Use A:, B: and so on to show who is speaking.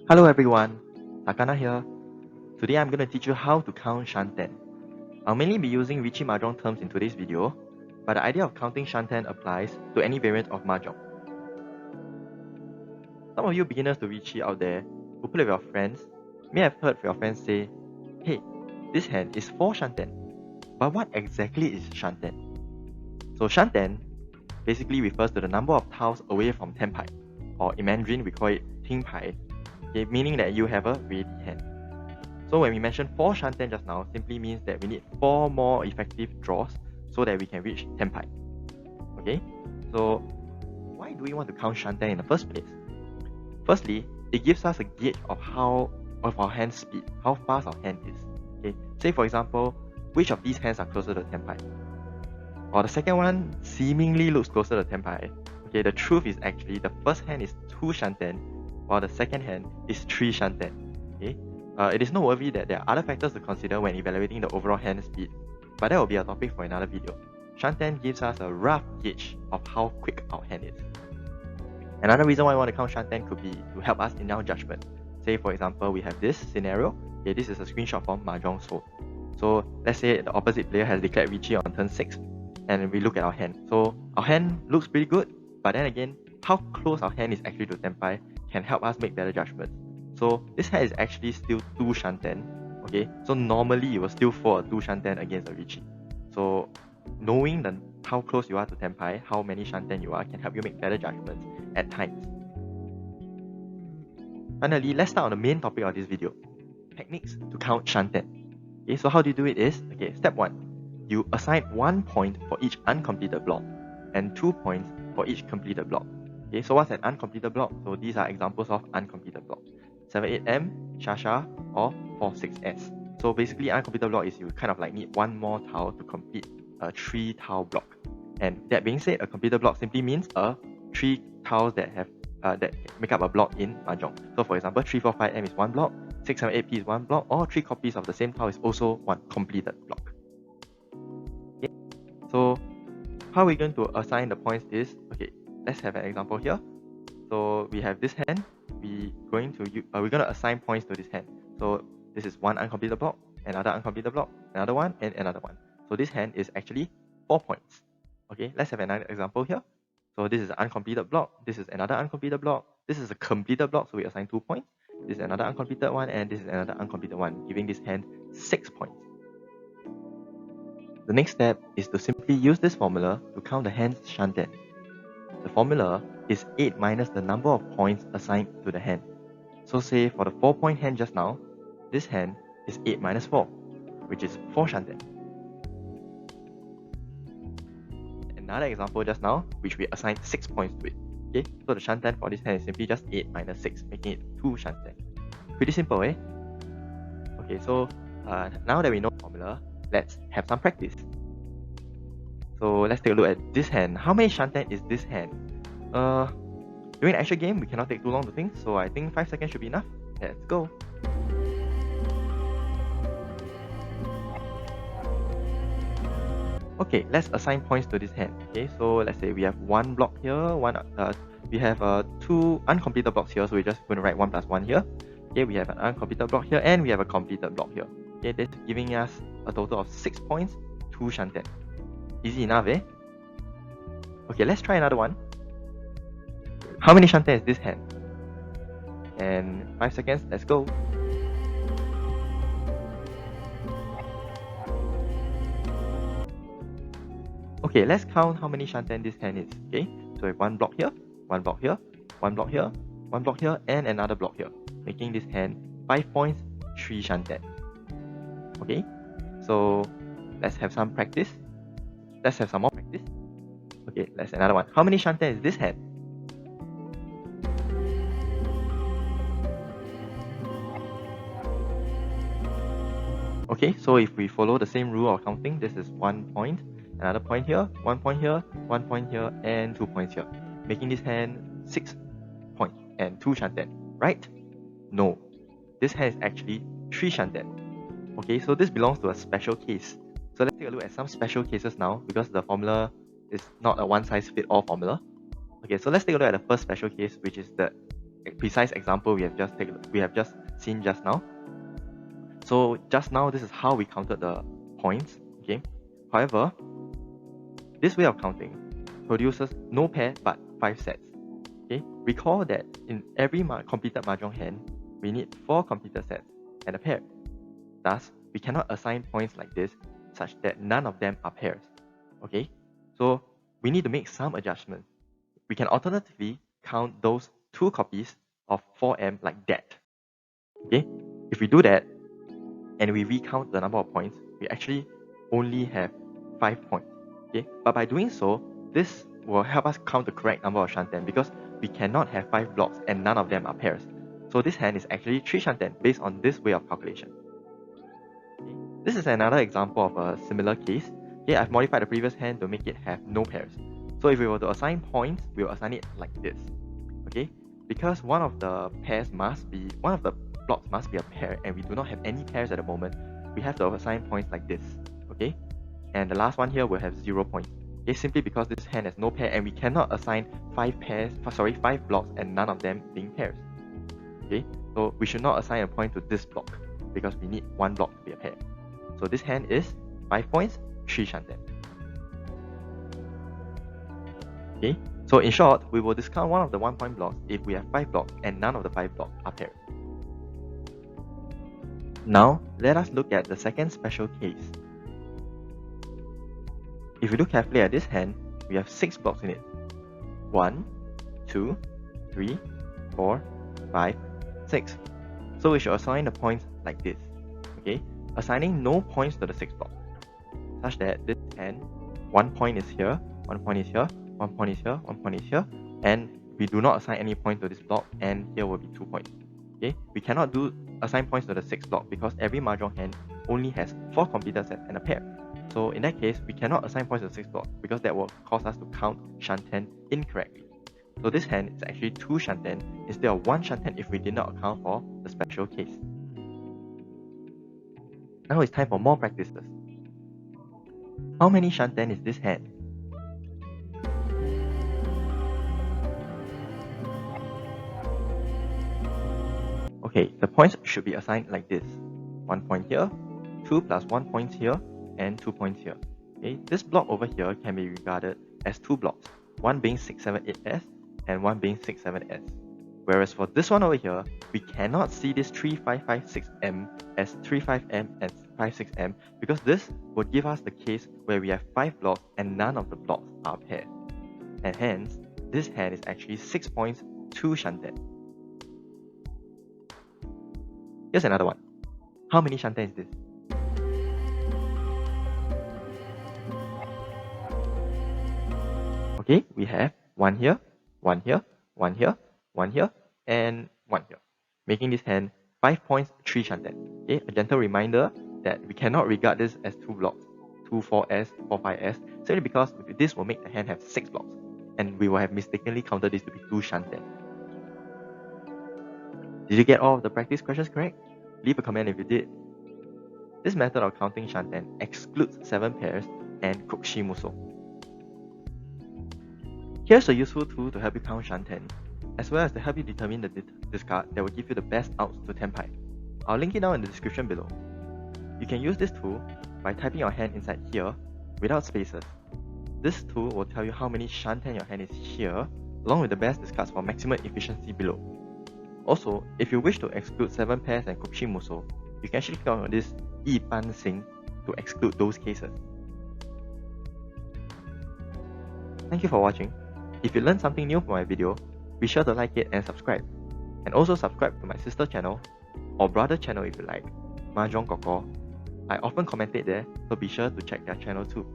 A: Hello everyone, Sakana here. Today I'm going to teach you how to count Shanten. I'll mainly be using Riichi Mahjong terms in today's video, but the idea of counting Shanten applies to any variant of Mahjong. Some of you beginners to Riichi out there who play with your friends may have heard your friends say, "Hey, this hand is 4 Shanten." But what exactly is Shanten? So Shanten basically refers to the number of tiles away from Tenpai, or in Mandarin we call it Tingpai, okay, meaning that you have a ready hand. So when we mentioned 4 Shanten just now, simply means that we need 4 more effective draws so that we can reach Tenpai. Okay, so why do we want to count Shanten in the first place? Firstly, it gives us a gauge of our hand speed, how fast our hand is. Okay, say for example, which of these hands are closer to Tenpai? Or the second one seemingly looks closer to Tenpai. Okay, the truth is actually the first hand is 2 Shanten, while the second hand is 3 Shanten. Okay, it is noteworthy that there are other factors to consider when evaluating the overall hand speed, but that will be a topic for another video. Shanten gives us a rough gauge of how quick our hand is. Another reason why I want to count Shanten could be to help us in our judgment. Say for example, we have this scenario. Okay, this is a screenshot from Mahjong Soul. So let's say the opposite player has declared Riichi on turn 6, and we look at our hand. So our hand looks pretty good, but then again, how close our hand is actually to Tenpai can help us make better judgments. So this hand is actually still 2 Shanten. Okay, so normally it will still fall a 2 Shanten against a Riichi. So knowing how close you are to Tenpai, how many Shanten you are, can help you make better judgments at times. Finally, let's start on the main topic of this video: techniques to count Shanten. Okay, so how do you do it is, okay, step 1, you assign 1 point for each uncompleted block and 2 points for each completed block. Okay, so what's an uncompleted block? So these are examples of uncompleted blocks: 78M, Shasha, or 46S. So basically, uncompleted block is you kind of like need 1 more tile to complete a 3 tile block. And that being said, a completed block simply means 3 tiles that have that make up a block in Mahjong. So for example, 345M is 1 block, 678P is 1 block, or 3 copies of the same tile is also 1 completed block. Okay. So how are we going to assign the points is, okay, let's have an example here. So we have this hand, we're going to assign points to this hand. So this is 1 uncompleted block, another uncompleted block, another one, and another one. So this hand is actually 4 points. Okay, let's have another example here. So this is an uncompleted block, this is another uncompleted block, this is a completed block, so we assign 2 points. This is another uncompleted one, and this is another uncompleted one, giving this hand 6 points. The next step is to simply use this formula to count the hand's Shanten. The formula is 8 minus the number of points assigned to the hand. So say for the 4-point hand just now, this hand is 8 minus 4, which is 4 Shanten. Another example just now, which we assigned 6 points to it. Okay, so the Shanten for this hand is simply just 8 minus 6, making it 2 Shanten. Pretty simple, eh? Okay, so now that we know the formula, let's have some practice. So let's take a look at this hand. How many Shanten is this hand? During the actual game, we cannot take too long to think, so I think 5 seconds should be enough. Let's go. Okay, let's assign points to this hand. Okay, so let's say we have 1 block here, we have 2 uncompleted blocks here, so we're just going to write 1 plus 1 here. Okay, we have an uncompleted block here, and we have a completed block here. Okay, that's giving us a total of 6 points, 2 Shanten. Easy enough, eh? Okay, let's try another one. How many Shanten is this hand? And 5 seconds, let's go. Okay, let's count how many Shanten this hand is. Okay, so we have 1 block here, 1 block here, 1 block here, 1 block here, and another block here, making this hand 5 points, 3 Shanten. Okay, so let's have some practice. Let's have some more practice. Okay, let's another one. How many Shanten is this hand? Okay, so if we follow the same rule of counting, this is 1 point, another point here, 1 point here, 1 point here, and 2 points here, making this hand 6 points and 2 Shanten, right? No, this hand is actually 3 Shanten. Okay, so this belongs to a special case. So let's take a look at some special cases now, because the formula is not a one-size-fits-all formula. Okay, so let's take a look at the first special case, which is the precise example we have just seen just now. So just now, this is how we counted the points. Okay. However, this way of counting produces no pair but 5 sets. Okay. Recall that in every completed Mahjong hand, we need 4 completed sets and a pair. Thus, we cannot assign points like this such that none of them are pairs. Okay. So we need to make some adjustments. We can alternatively count those 2 copies of 4M like that. Okay. If we do that, and we recount the number of points, we actually only have 5 points. Okay, but by doing so, this will help us count the correct number of Shanten because we cannot have 5 blocks and none of them are pairs. So this hand is actually 3 Shanten based on this way of calculation. Okay. This is another example of a similar case. Okay, I've modified the previous hand to make it have no pairs. So if we were to assign points, we will assign it like this. Okay, because one of the blocks must be a pair and we do not have any pairs at the moment, we have to assign points like this. Okay, and the last one here will have 0 points. Okay, simply because this hand has no pair and we cannot assign 5 blocks and none of them being pairs. Okay, so we should not assign a point to this block because we need 1 block to be a pair. So this hand is 5 points, 3 Shanten. Okay, so in short, we will discount one of the 1 point blocks if we have 5 blocks and none of the 5 blocks are pairs. Now, let us look at the second special case. If we look carefully at this hand, we have 6 blocks in it. 1, 2, 3, 4, 5, 6. So we should assign the points like this. Okay, assigning no points to the 6 block, such that this hand, 1 point is here, 1 point is here, 1 point is here, 1 point is here, and we do not assign any point to this block, and here will be 2 points. Okay, we cannot assign points to the 6 block because every Mahjong hand only has 4 completed sets and a pair. So in that case, we cannot assign points to the 6 block because that will cause us to count Shanten incorrectly. So this hand is actually 2 Shanten instead of 1 Shanten if we did not account for the special case. Now it's time for more practices. How many Shanten is this hand? Okay, the points should be assigned like this. 1 point here, 2 plus 1 points here, and 2 points here. Okay, this block over here can be regarded as 2 blocks, one being 678S and one being 67S. Whereas for this one over here, we cannot see this 3556M as 35M and 56M because this would give us the case where we have 5 blocks and none of the blocks are paired. And hence, this hand is actually 6 points, 2 Shanten. Here's another one. How many Shanten is this? Okay, we have 1 here, 1 here, 1 here, 1 here, and 1 here, making this hand 5 points, 3 Shanten. Okay, a gentle reminder that we cannot regard this as 2 blocks, 2 4S, 4 5S, simply because this will make the hand have 6 blocks, and we will have mistakenly counted this to be 2 Shanten. Did you get all of the practice questions correct? Leave a comment if you did. This method of counting Shanten excludes 7 pairs and Kokushi Muso. Here's a useful tool to help you count Shanten, as well as to help you determine the discard that will give you the best outs to Tenpai. I'll link it down in the description below. You can use this tool by typing your hand inside here without spaces. This tool will tell you how many Shanten your hand is here, along with the best discards for maximum efficiency below. Also, if you wish to exclude 7 pairs and Kokushi Muso, you can actually click on this Yi Ban Xing to exclude those cases. Thank you for watching. If you learned something new from my video, be sure to like it and subscribe. And also subscribe to my sister channel, or brother channel if you like, Mahjong Korkor. I often commentate there, so be sure to check their channel too.